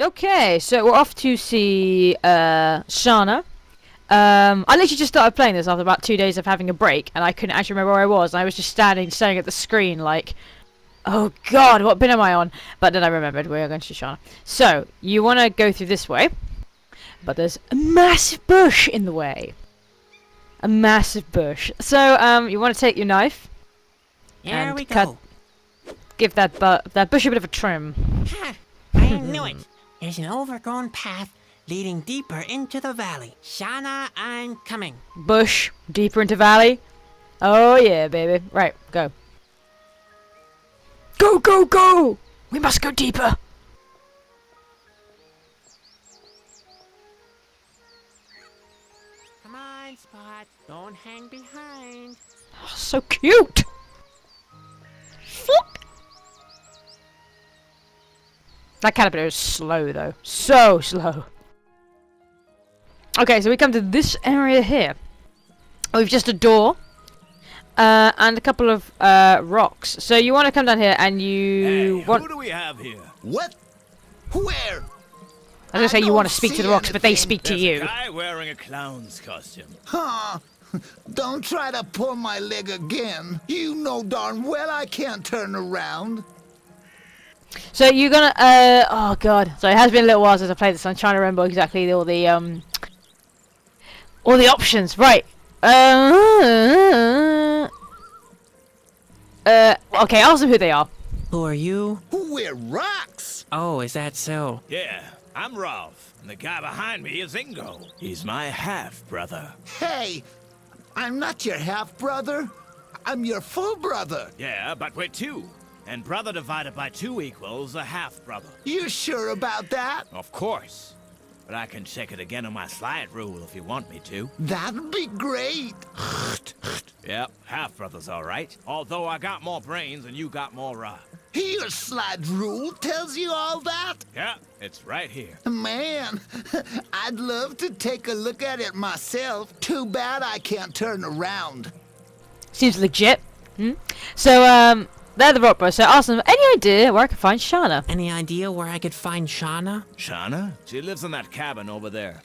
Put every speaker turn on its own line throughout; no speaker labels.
Okay, so we're off to see Shana. I literally just started playing this after about 2 days of having a break, and I couldn't actually remember where I was. And I was just staring at the screen like, oh god, what bin am I on? But then I remembered we are going to Shana. So, you want to go through this way, but there's a massive bush in the way. A massive bush. So, you want to take your knife.
Here we
cut,
go.
give that bush a bit of a trim.
Ha! I knew it. There's an overgrown path leading deeper into the valley. Shana, I'm coming.
Bush, deeper into valley. Oh yeah, baby. Right, go. Go, go, go! We must go deeper.
Come on, Spot. Don't hang behind.
Oh, so cute. Flop. That caterpillar is slow though. So slow. Okay, so we come to this area here. We've just a door. And a couple of rocks. So you want to come down here and you want...
Who do we have here?
What? Where?
I was gonna say you want to speak to the rocks, but they speak to
There's
you.
a guy wearing a clown's costume.
Huh? Don't try to pull my leg again. You know darn well I can't turn around.
So you're gonna... oh god. So it has been a little while since I played this. I'm trying to remember exactly all the options. Right. Okay, ask them who they are.
Who are you?
We're rocks.
Oh, is that so?
Yeah, I'm Rolf, and the guy behind me is Ingo. He's my half-brother.
Hey, I'm not your half-brother. I'm your full brother.
Yeah, but we're two. And brother divided by 2 equals a half-brother.
You sure about that?
Of course. But I can check it again on my slide rule if you want me to.
That'd be great.
Yep, half-brother's all right. Although I got more brains and you got more rock.
Your slide rule tells you all that?
Yeah, it's right here.
Man, I'd love to take a look at it myself. Too bad I can't turn around.
Seems legit. So, they're the rock bros. So ask them, any idea where I can find Shana?
Any idea where I could find Shana?
Shana? She lives in that cabin over there.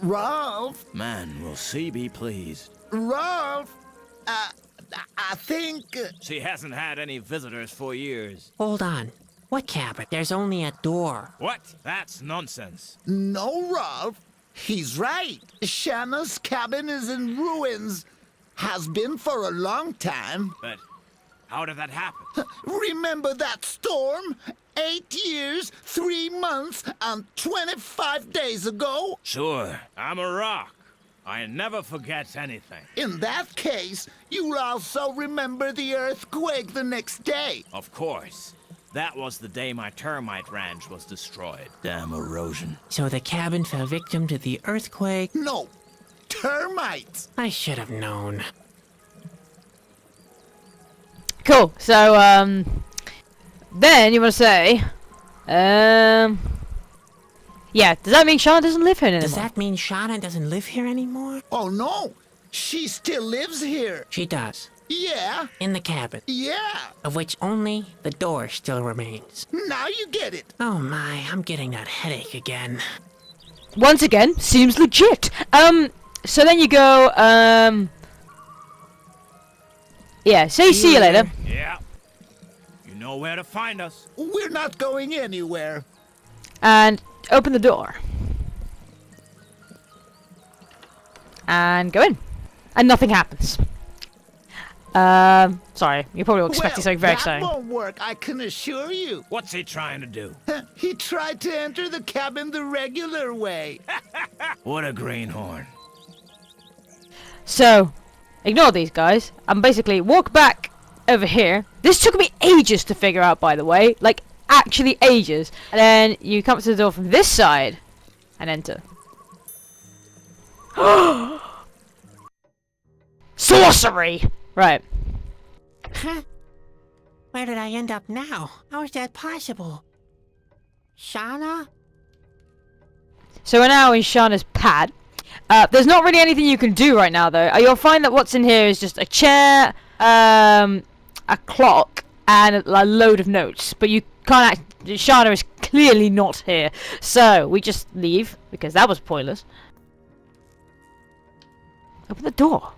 Rolf?
Man, will she be pleased.
Rolf? I think...
She hasn't had any visitors for years.
Hold on. What cabin? There's only a door.
What? That's nonsense.
No, Rolf. He's right. Shana's cabin is in ruins. Has been for a long time.
But how did that happen?
Remember that storm? 8 years, 3 months, and 25 days ago?
Sure, I'm a rock. I never forget anything.
In that case, you'll also remember the earthquake the next day.
Of course. That was the day my termite ranch was destroyed. Damn erosion.
So the cabin fell victim to the earthquake?
No, termites.
I should have known.
Cool. So, then you want to say, yeah, does that mean Shana doesn't live here anymore?
Does that mean Shana doesn't live here anymore?
Oh no, she still lives here.
She does.
Yeah,
In the cabin,
yeah.
of which only the door still remains.
Now you get it.
Oh my, I'm getting that headache again.
Once again, seems legit. So then you go, yeah, say see you later.
Yeah. You know where to find us.
We're not going anywhere.
And open the door. And go in. And nothing happens. Sorry, you probably were expecting something very
that
exciting.
won't work, I can assure you.
What's he trying to do?
He tried to enter the cabin the regular way.
What a greenhorn.
So, ignore these guys, and basically walk back over here. This took me ages to figure out, by the way. Like, actually ages. And then you come to the door from this side, and enter. Sorcery! Right.
Huh? Where did I end up now? How is that possible? Shana?
So we're now in Shana's pad. There's not really anything you can do right now, though. You'll find that what's in here is just a chair, a clock, and a load of notes. But you can't Shana is clearly not here. So we just leave because that was pointless. Open the door.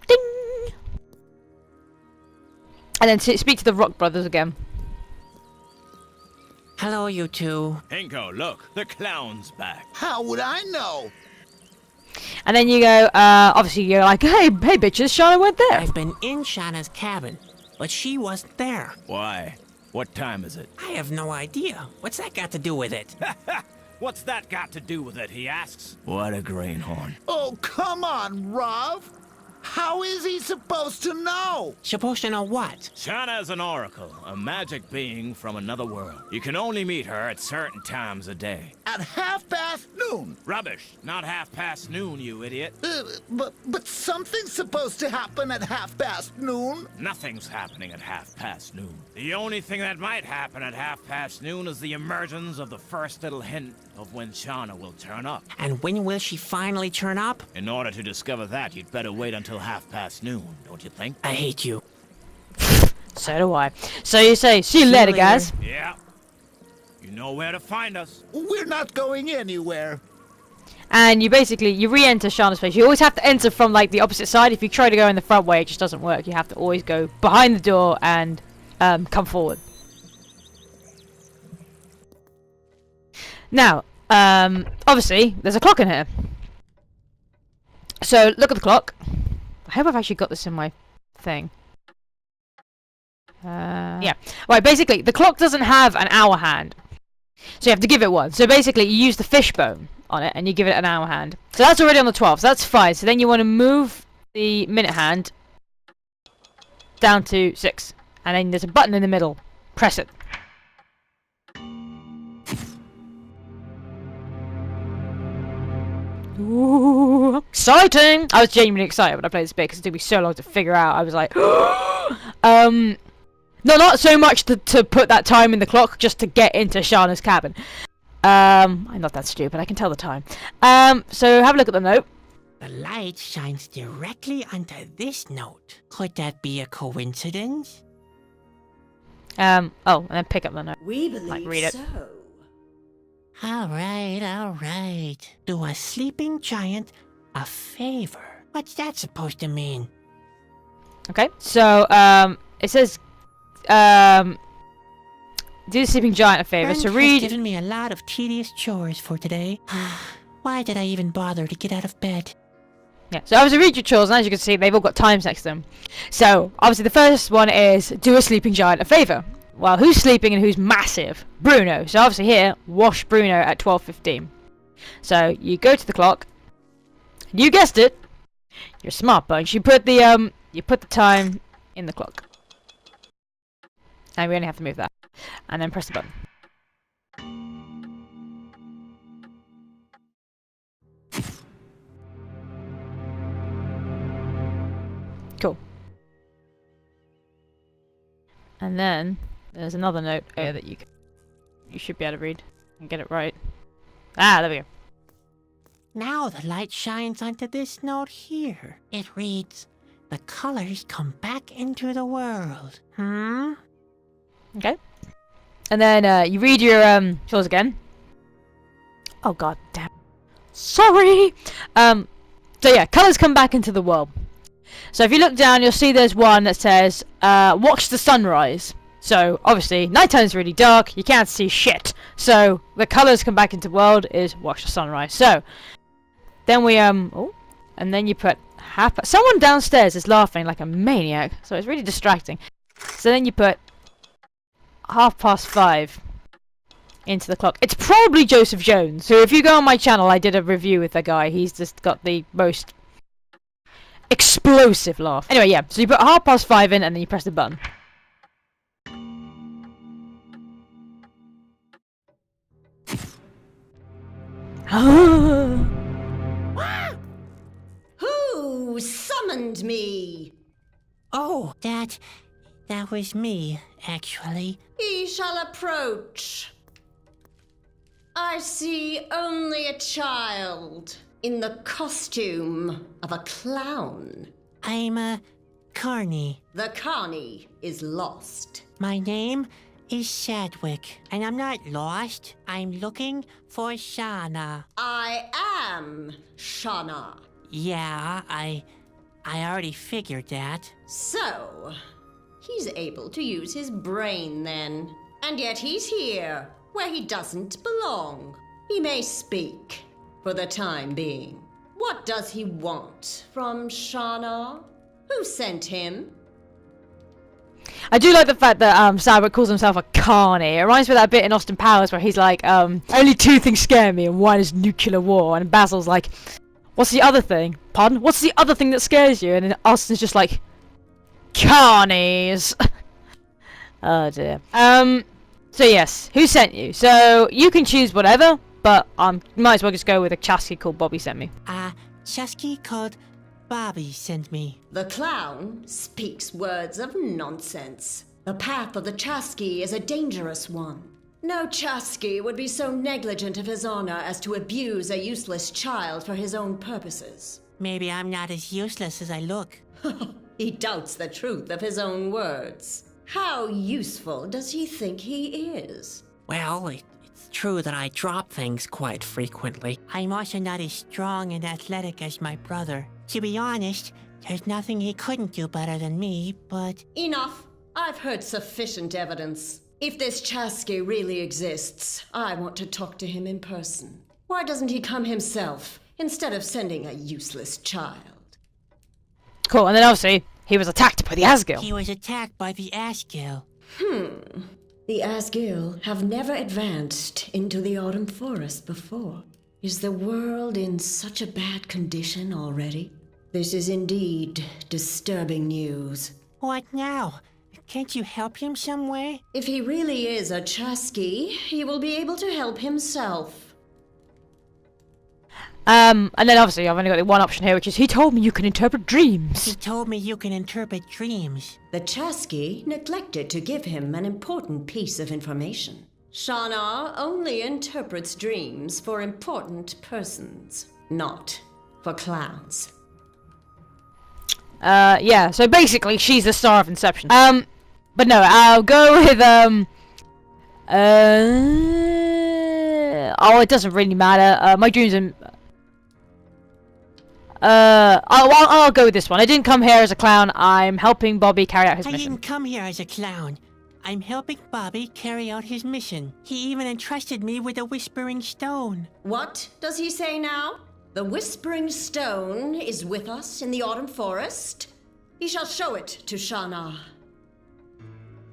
Ding! And then speak to the Rock Brothers again.
Hello, you two.
Hinko, look, the clown's back.
How would I know?
And then you go, obviously you're like, hey bitches, Shana went there.
I've been in Shana's cabin, but she wasn't there.
Why? What time is it?
I have no idea. What's that got to do with it?
What's that got to do with it, he asks? What a greenhorn.
Oh, come on, Rov. How is he supposed to know?
Supposed to know what?
Shana's an oracle, a magic being from another world. You can only meet her at certain times a day.
At noon.
Rubbish, not noon, you idiot.
But something's supposed to happen at noon.
Nothing's happening at noon. The only thing that might happen at noon is the emergence of the first little hint of when Shana will turn up.
And when will she finally turn up?
In order to discover that, you'd better wait until noon, don't you think?
I hate you.
So do I. So you say, see you later, guys.
Yeah. You know where to find us.
We're not going anywhere.
And you re-enter Shana's place. You always have to enter from like the opposite side. If you try to go in the front way, it just doesn't work. You have to always go behind the door and come forward. Now, obviously, there's a clock in here. So look at the clock. I hope I've actually got this in my thing. Yeah. Right, basically, the clock doesn't have an hour hand. So you have to give it one. So basically, you use the fishbone on it, and you give it an hour hand. So that's already on the 12, so that's fine. So then you want to move the minute hand down to 6. And then there's a button in the middle. Press it. Ooh, exciting! I was genuinely excited when I played this bit because it took me so long to figure out. I was like, no, not so much to put that time in the clock, just to get into Shana's cabin. I'm not that stupid. I can tell the time. So have a look at the note.
The light shines directly onto this note. Could that be a coincidence?
Oh, and then pick up the note.
We believe
Like, read it.
so.
All right. Do a sleeping giant a favor. What's that supposed to mean?
Okay, so it says, do the sleeping giant a favor.
Friend
So
has
read.
given me a lot of tedious chores for today. Why did I even bother to get out of bed?
Yeah, so obviously read your chores, and as you can see, they've all got times next to them. So obviously the first one is do a sleeping giant a favor. Well, who's sleeping and who's massive? Bruno. So obviously here, wash Bruno at 12:15. So you go to the clock. You guessed it. You're a smart bunch. You put the time in the clock. And we only have to move that. And then press the button. Cool. And then there's another note here that you should be able to read and get it right. Ah, there we go.
Now the light shines onto this note here. It reads, "The colors come back into the world."
Okay. And then you read your chores again. Oh god damn. Sorry. So yeah, colors come back into the world. So if you look down, you'll see there's one that says watch the sunrise. So obviously nighttime's really dark, you can't see shit. So the colors come back into the world is watch the sunrise. So then we oh, and then you put someone downstairs is laughing like a maniac, so it's really distracting. So then you put 5:30 into the clock. It's probably Joseph Jones, who, if you go on my channel, I did a review with the guy. He's just got the most explosive laugh. Anyway, yeah, so you put 5:30 in and then you press the button.
Who summoned me?
Oh, that was me, actually.
He shall approach. I see only a child in the costume of a clown.
I'm Carney.
The Carney is lost.
My name is Shadwick, and I'm not lost. I'm looking for Shana.
I am Shana.
Yeah, I already figured that.
So, he's able to use his brain then. And yet he's here, where he doesn't belong. He may speak, for the time being. What does he want from Shana? Who sent him?
I do like the fact that Sadwick calls himself a carny. It reminds me of that bit in Austin Powers where he's like, only two things scare me, and one is nuclear war. And Basil's like, what's the other thing? Pardon? What's the other thing that scares you? And then Austin's just like, carnies. Oh dear. So yes, who sent you? So you can choose whatever, but might as well just go with a chassis called Bobby sent me.
Chasky called Bobby sent me.
The clown speaks words of nonsense. The path of the Chasky is a dangerous one. No Chasky would be so negligent of his honor as to abuse a useless child for his own purposes.
Maybe I'm not as useless as I look.
He doubts the truth of his own words. How useful does he think he is?
Well, it's true that I drop things quite frequently. I'm also not as strong and athletic as my brother. To be honest, there's nothing he couldn't do better than me, but...
Enough. I've heard sufficient evidence. If this Chasky really exists, I want to talk to him in person. Why doesn't he come himself, instead of sending a useless child?
Cool, and then obviously, he was attacked by the Asgil.
He was attacked by the Asgil.
The Asgil have never advanced into the Autumn Forest before. Is the world in such a bad condition already? This is indeed disturbing news.
What now? Can't you help him some way?
If he really is a Chasky, he will be able to help himself.
And then obviously I've only got the one option here, which is he told me you can interpret dreams.
He told me you can interpret dreams.
The Chasky neglected to give him an important piece of information. Shana only interprets dreams for important persons, not for clowns.
Yeah, so basically she's the star of Inception. But no, I'll go with, oh, it doesn't really matter. My dreams are... I'll go with this one. I didn't come here as a clown. I'm helping Bobby carry out his
I
mission.
didn't come here as a clown. I'm helping Bobby carry out his mission. He even entrusted me with a Whispering Stone.
What does he say now? The Whispering Stone is with us in the Autumn Forest? He shall show it to Shana.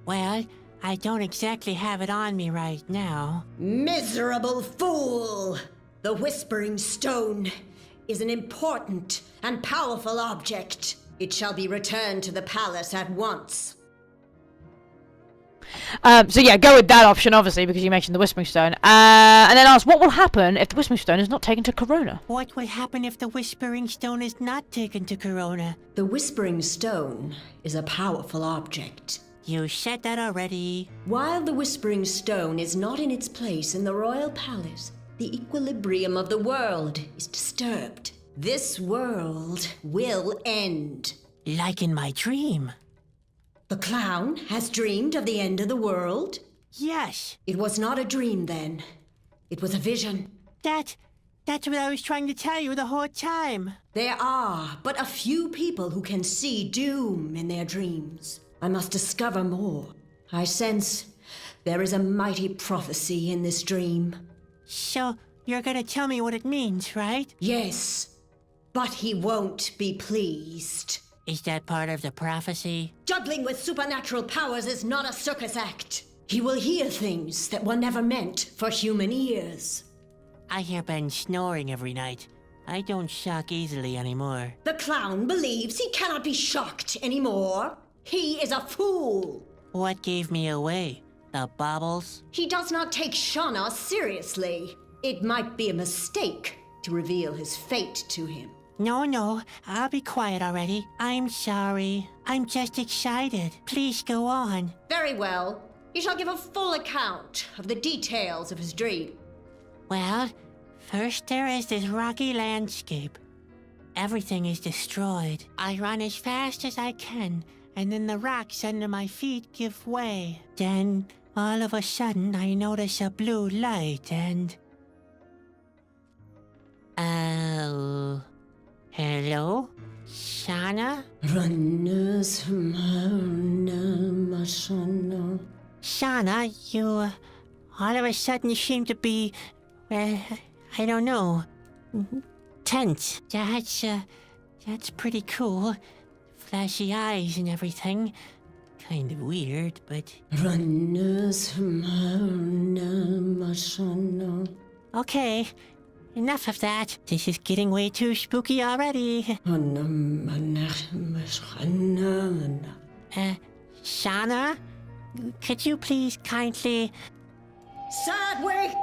Well, I don't exactly have it on me right now.
Miserable fool! The Whispering Stone is an important and powerful object. It shall be returned to the palace at once.
So yeah, go with that option, obviously, because you mentioned the Whispering Stone. And then ask, what will happen if the Whispering Stone is not taken to Corona?
What will happen if the Whispering Stone is not taken to Corona?
The Whispering Stone is a powerful object.
You said that already.
While the Whispering Stone is not in its place in the royal palace, the equilibrium of the world is disturbed. This world will end.
Like in my dream.
The clown has dreamed of the end of the world?
Yes.
It was not a dream then. It was a vision.
That's what I was trying to tell you the whole time.
There are but a few people who can see doom in their dreams. I must discover more. I sense there is a mighty prophecy in this dream.
So, you're gonna tell me what it means, right?
Yes, but he won't be pleased.
Is that part of the prophecy?
Juggling with supernatural powers is not a circus act. He will hear things that were never meant for human ears.
I hear Ben snoring every night. I don't shock easily anymore.
The clown believes he cannot be shocked anymore. He is a fool.
What gave me away? The baubles?
He does not take Shana seriously. It might be a mistake to reveal his fate to him.
No, I'll be quiet already. I'm sorry. I'm just excited. Please go on.
Very well. He shall give a full account of the details of his dream.
Well, first there is this rocky landscape. everything is destroyed. I run as fast as I can, and then the rocks under my feet give way. Then, all of a sudden, I notice a blue light and... Oh... Hello? Shana? Shana, you... all of a sudden seem to be... I don't know... tense. That's pretty cool. Flashy eyes and everything. Kind of weird, but... Okay, enough of that. This is getting way too spooky already. Shana? Could you please kindly...
Sadwick!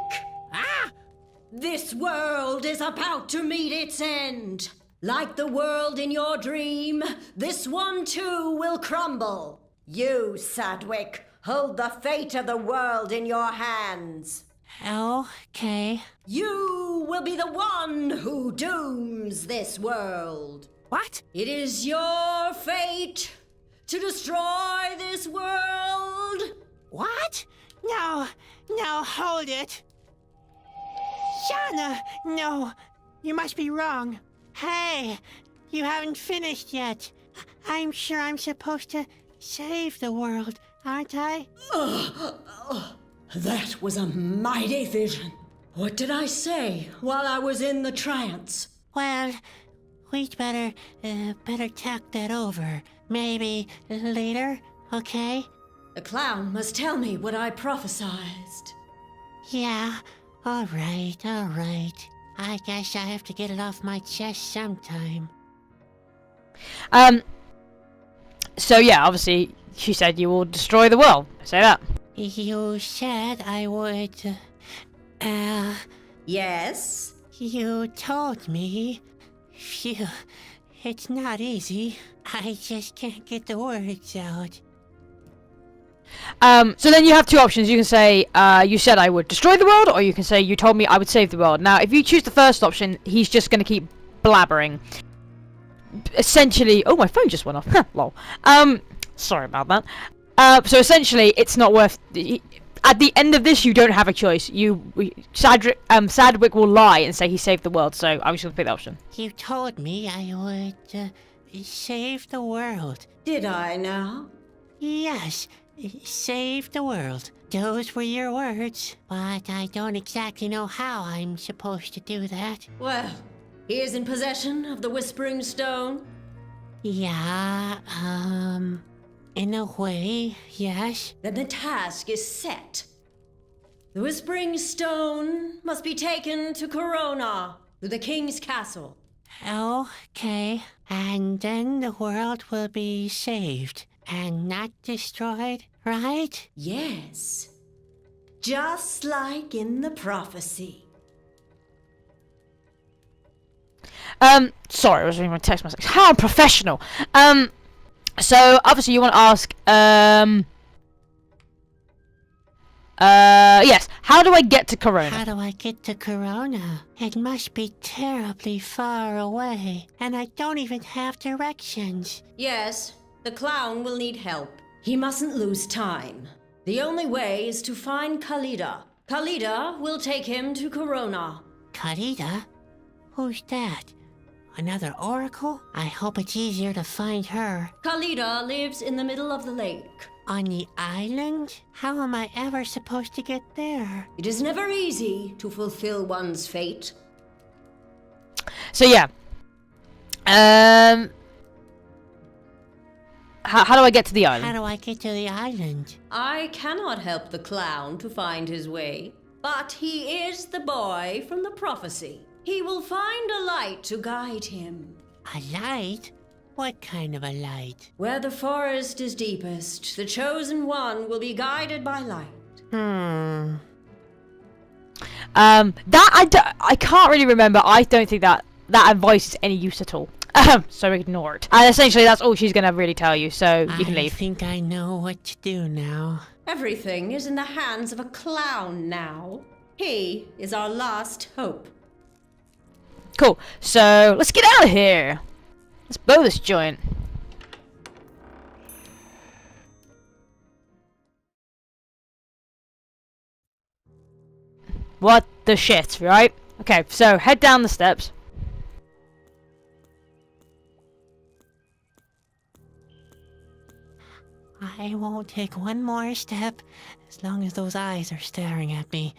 Ah!
This world is about to meet its end. Like the world in your dream, this one too will crumble. You, Sadwick, hold the fate of the world in your hands.
Okay.
You will be the one who dooms this world.
What?
It is your fate to destroy this world.
What? No, hold it. Shana, no, you must be wrong. Hey, you haven't finished yet. I'm sure I'm supposed to save the world, aren't I?
That was a mighty vision. What did I say while I was in the trance?
Well, we'd better talk that over. Maybe later, okay?
The clown must tell me what I prophesized.
Yeah, all right. I guess I have to get it off my chest sometime.
So yeah, obviously, she said you will destroy the world. Say that.
You said I would,
Yes?
you told me. Phew, it's not easy. I just can't get the words out.
So then you have two options. You can say, you said I would destroy the world, or you can say you told me I would save the world. Now, if you choose the first option, he's just going to keep blabbering. Essentially, oh, my phone just went off. Lol. Sorry about that. So essentially, it's not worth... At the end of this, you don't have a choice. Sadwick will lie and say he saved the world, so I'm just going to pick the option.
You told me I would, save the world.
Did I now?
Yes, save the world. Those were your words, but I don't exactly know how I'm supposed to do that.
Well, he is in possession of the Whispering Stone.
Yeah, in a way, yes.
Then the task is set. The Whispering Stone must be taken to Corona, to the king's castle.
Okay, and then the world will be saved and not destroyed, right?
Yes. Just like in the prophecy.
Sorry, I was reading my text message. How unprofessional. So obviously you want to ask, yes, how do I get to Corona?
How do I get to Corona? It must be terribly far away, and I don't even have directions.
Yes, the clown will need help. He mustn't lose time. The only way is to find Khalida. Khalida will take him to Corona.
Khalida? Who's that? Another oracle? I hope it's easier to find her.
Khalida lives in the middle of the lake.
On the island? How am I ever supposed to get there?
It is never easy to fulfill one's fate.
So yeah. How do I get to the island?
How do I get to the island?
I cannot help the clown to find his way, but he is the boy from the prophecy. He will find a light to guide him.
A light? What kind of a light?
Where the forest is deepest, the chosen one will be guided by light.
I can't really remember. I don't think that advice is any use at all. So ignore it. And essentially that's all she's gonna really tell you, so you can leave.
I think I know what to do now.
Everything is in the hands of a clown now. He is our last hope.
Cool. So let's get out of here. Let's blow this joint. What the shit, right? Okay, so head down the steps.
I won't take one more step as long as those eyes are staring at me.